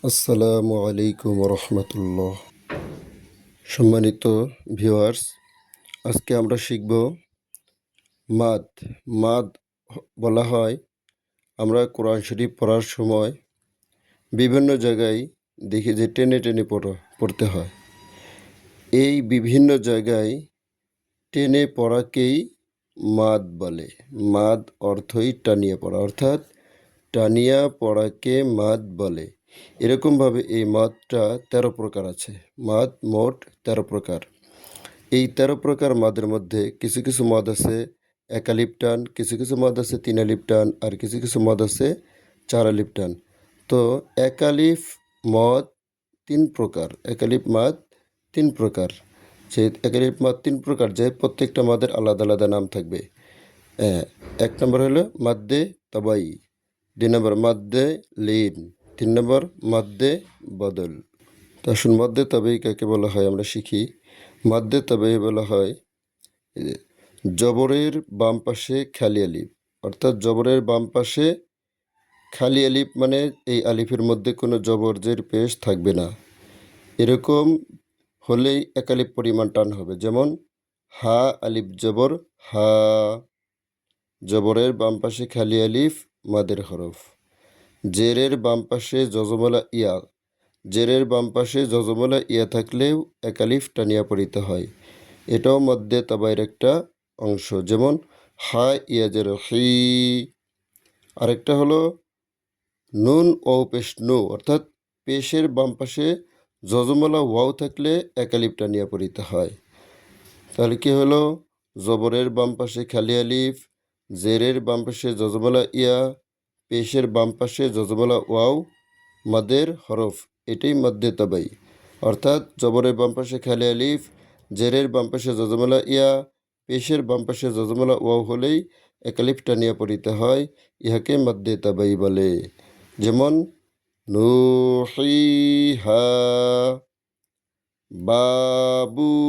আসসালামু আলাইকুম রহমতুল্লাহ। সম্মানিত ভিউয়ার্স, আজকে আমরা শিখব মাদ। মাদ বলা হয়, আমরা কোরআন শরীফ পড়ার সময় বিভিন্ন জায়গায় দেখি যে টেনে টেনে পড়তে হয়। এই বিভিন্ন জায়গায় টেনে পড়াকেই মাদ বলে। মাদ অর্থই টানিয়ে পড়া, অর্থাৎ টানিয়া পড়াকে মাদ বলে। এরকমভাবে এই মাদটা ১৩ প্রকার আছে। মাদ মোট ১৩ প্রকার। এই ১৩ প্রকার মাদের মধ্যে কিছু কিছু মদ আছে একালিপ টান, কিছু কিছু মদ আছে তিনালিপ টান, আর কিছু কিছু মদ আছে চারালিপ টান। তো একালিফ মদ ৩ প্রকার, একালিপ মাদ ৩ প্রকার। যে একালিপ মাদ ৩ প্রকার, যে প্রত্যেকটা মাদের আলাদা আলাদা নাম থাকবে। ১ নম্বর হলো মাদ্দে তাবাই, ২ নম্বর মাদ্দে লিন, ৩ নম্বর মাদ্দে বদল। তো আসুন মাদ্দে তাবাই কাকে বলা হয় আমরা শিখি। মাদ্দে তাবাই বলা হয় জবরের বাম পাশে খালি আলিফ, অর্থাৎ জবরের বাম পাশে খালি আলিফ, মানে এই আলিফের মধ্যে কোনো জবরজের পেশ থাকবে না। এরকম হলেই একালিফ পরিমাণ টান হবে। যেমন হা আলিফ জবর হা, জবরের বাম পাশে খালি আলিফ মাদের হরফ। জেরের বাম পাশে যজমলা ইয়া, জেরের বাম পাশে যজমলা ইয়া থাকলেও একালিফ টানিয়া পড়িতে হয়। এটাও মধ্যে তাবাইয়ের একটা অংশ। যেমন হা ইয়াজের হি। আরেকটা হলো নুন ও পেশ নু, অর্থাৎ পেশের বাম পাশে যজমলা ওয়াও থাকলে একালিফ টানিয়া পড়িতে হয়। তাহলে কি হলো? জবরের বাম পাশে খালি আলিফ, জেরের বাম পাশে যজমলা ইয়া, পেশের বাম পাশে যজমলা ওয়াও মাদের হরফ। এটাই মধ্যে তাবাই। অর্থাৎ জবরের বাম পাশে খালি আলিফ, জেরের বাম পাশে যজমলা ইয়া, পেশের বাম পাশে যজমলা ওয়াও হলেই একালিফ টানিয়া পড়িতে হয়। ইহাকে মধ্যে তাবাই বলে। যেমন নুহিহা, বাবুবি,